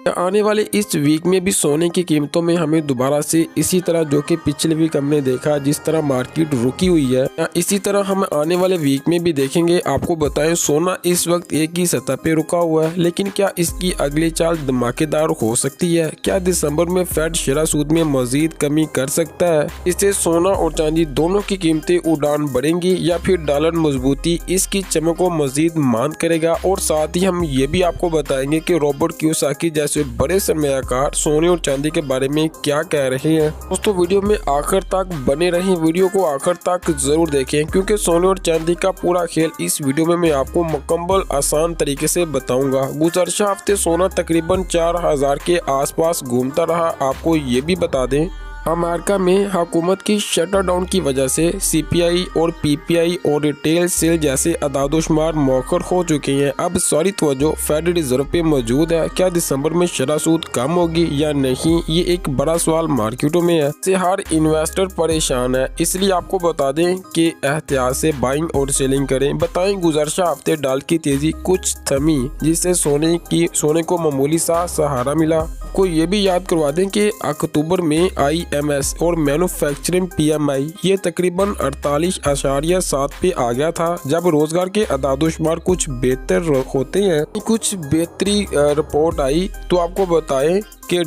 आने वाले इस वीक में भी सोने की कीमतों में हमें दोबारा से इसी तरह जो कि पिछले वीक हमने देखा जिस तरह मार्केट रुकी हुई है, इसी तरह हम आने वाले वीक में भी देखेंगे। आपको बताएं सोना इस वक्त एक ही सतह पे रुका हुआ है, लेकिन क्या इसकी अगली चाल धमाकेदार हो सकती है? क्या दिसंबर में फेड शरह सूद में मजीद कमी कर सकता है? इससे सोना और चांदी दोनों की कीमतें उड़ान बढ़ेंगी या फिर डॉलर मजबूती इसकी चमक को मजीद मांद करेगा? और साथ ही हम ये भी आपको बताएंगे कि रॉबर्ट कियोसाकी जैसे बड़े सरमायाकार सोने और चांदी के बारे में क्या कह रहे हैं। दोस्तों वीडियो में आखिर तक बने रहें, वीडियो को आखिर तक जरूर देखें क्योंकि सोने और चांदी का पूरा खेल इस वीडियो में मैं आपको मुकम्मल आसान तरीके से बताऊंगा। गुज़श्ता हफ्ते सोना तकरीबन 4000 के आसपास घूमता रहा। आपको ये भी बता दें अमेरिका में हुकूमत की शटर डाउन की वजह से CPI और PPI और रिटेल सेल जैसे अदादोशुमार मौखर हो चुके हैं। अब सारी तवज्जो फेड रिजर्व पे मौजूद है। क्या दिसंबर में शरह सूद कम होगी या नहीं, ये एक बड़ा सवाल मार्केटों में है। इससे हर इन्वेस्टर परेशान है, इसलिए आपको बता दें कि एहतियात से बाइंग और सेलिंग करें। बताएं गुज़श्ता हफ्ते डॉलर की तेजी कुछ थमी जिससे सोने को मामूली सा सहारा मिला। को ये भी याद करवा दें कि अक्टूबर में IMS और मैन्युफैक्चरिंग PMI ये तकरीबन 48.7 पे आ गया था। जब रोजगार के अदादोशुमार कुछ बेहतर होते हैं, कुछ बेहतरी रिपोर्ट आई तो आपको बताएं कि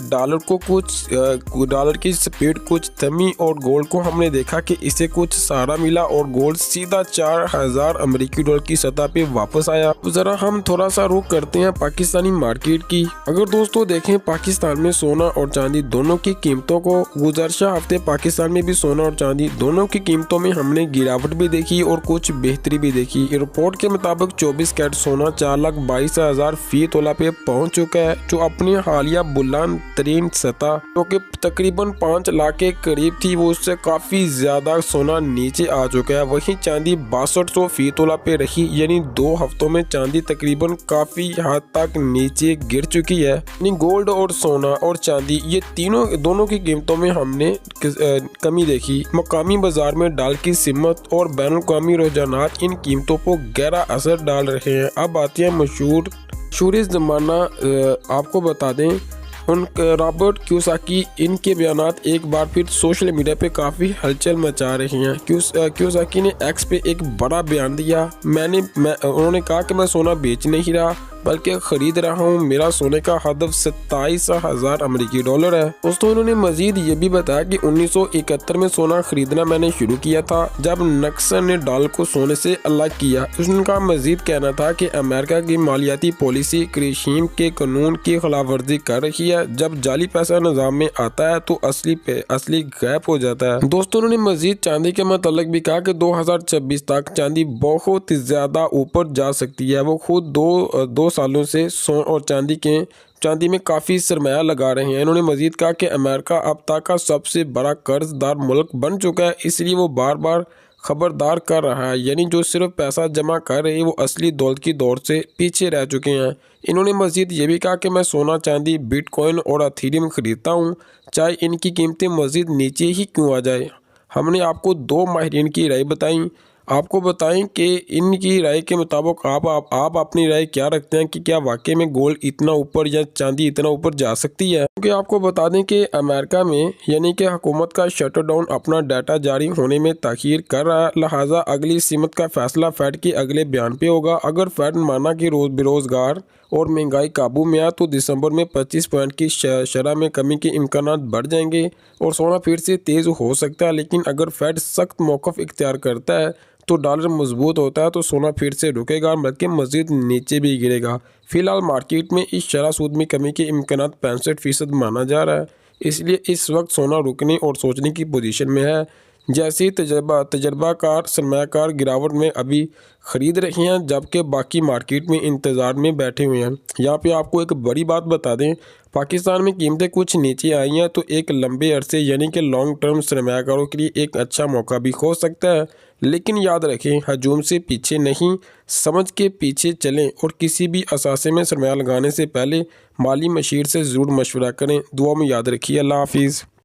डॉलर की स्पीड कुछ थमी और गोल्ड को हमने देखा कि इसे कुछ सहारा मिला और गोल्ड सीधा 4000 अमेरिकी डॉलर की सतह पे वापस आया। तो जरा हम थोड़ा सा रुख करते हैं पाकिस्तानी मार्केट की। अगर दोस्तों देखें पाकिस्तान में सोना और चांदी दोनों की कीमतों को, गुज़श्ता हफ्ते पाकिस्तान में भी सोना और चांदी दोनों की कीमतों में हमने गिरावट भी देखी और कुछ बेहतरी भी देखी। रिपोर्ट के मुताबिक 24 कैरेट सोना 4,22,000 फी तोला पे पहुँच चुका है, जो अपनी हालिया बुलंद तरीन सतह जो कि तकरीबन 5 लाख के करीब थी, वो उससे काफी ज्यादा सोना नीचे आ चुका है। वहीं चांदी 6200 फी तोला पे रही, यानी 2 हफ्तों में चांदी तकरीबन काफी हद तक नीचे गिर चुकी है। यानी गोल्ड और सोना और चांदी ये दोनों की कीमतों में हमने कमी देखी। मकामी बाजार में डॉलर की सिमत और बैनुल अक़वामी रुझानात इन कीमतों पर गहरा असर डाल रहे हैं। अब आती है मशहूर जमाना, आपको बता दें रॉबर्ट कियोसाकी, इनके बयानात एक बार फिर सोशल मीडिया पे काफ़ी हलचल मचा रहे हैं। कियोसाकी ने एक्स पे एक बड़ा बयान दिया। उन्होंने कहा कि मैं सोना बेच नहीं रहा बल्कि खरीद रहा हूँ। मेरा सोने का हदफ 27,000 अमेरिकी डॉलर है। दोस्तों उन्होंने मजीद ये भी बताया कि 1971 में सोना खरीदना मैंने शुरू किया था जब नक्सन ने डॉलर को सोने से अलग किया। उनका मजीद कहना था कि अमेरिका की मालियाती पॉलिसी कृषि के कानून की खिलाफ वर्जी कर रही है। जब जाली पैसा निजाम में आता है तो असली गायब हो जाता है। दोस्तों उन्होंने मजीद चांदी के मतलब भी कहा कि 2026 तक चांदी बहुत ज्यादा ऊपर जा सकती है। वो खुद दो सालों से सोना और चांदी में काफ़ी सरमाया लगा रहे हैं। इन्होंने मजीद कहा कि अमेरिका अब तक का सबसे बड़ा कर्जदार मुल्क बन चुका है, इसलिए वो बार बार खबरदार कर रहा है। यानी जो सिर्फ पैसा जमा कर रहे हैं वो असली दौलत की दौड़ से पीछे रह चुके हैं। इन्होंने मजीद ये भी कहा कि मैं सोना, चांदी, बिटकॉइन और एथेरियम खरीदता हूँ, चाहे इनकी कीमतें मजीद नीचे ही क्यों आ जाए। हमने आपको 2 माहिरीन की राय बताई। आपको बताएं कि इनकी राय के मुताबिक आप अपनी राय क्या रखते हैं कि क्या वाकई में गोल्ड इतना ऊपर या चांदी इतना ऊपर जा सकती है? क्योंकि आपको बता दें कि अमेरिका में यानी कि हुकूमत का शटर डाउन अपना डाटा जारी होने में ताखीर कर रहा है, लिहाजा अगली सीमत का फैसला फेड के अगले बयान पे होगा। अगर फेड माना कि बेरोजगार और महंगाई काबू में आ तो दिसंबर में 25 पॉइंट की शरह में कमी के इम्कानात बढ़ जाएंगे और सोना फिर से तेज़ हो सकता है। लेकिन अगर फेड सख्त मौक़िफ़ इख्तियार करता है तो डॉलर मजबूत होता है तो सोना फिर से रुकेगा बल्कि मज़ीद नीचे भी गिरेगा। फिलहाल मार्केट में इस शरह सूद में कमी के इम्कानात 65% माना जा रहा है, इसलिए इस वक्त सोना रुकने और सोचने की पोजीशन में है। जैसे ही तजर्बाकार सरमायाकार गिरावट में अभी खरीद रहे हैं जबकि बाकी मार्केट में इंतज़ार में बैठे हुए हैं। यहाँ पे आपको एक बड़ी बात बता दें, पाकिस्तान में कीमतें कुछ नीचे आई हैं तो एक लंबे अरसे यानी कि लॉन्ग टर्म सरमायाकारों के लिए एक अच्छा मौका भी हो सकता है। लेकिन याद रखें, हजूम से पीछे नहीं, समझ के पीछे चलें और किसी भी असासे में सरमाया लगाने से पहले माली मशीर से ज़रूर मशवरा करें। दुआ में याद रखिए। अल्लाह हाफिज़।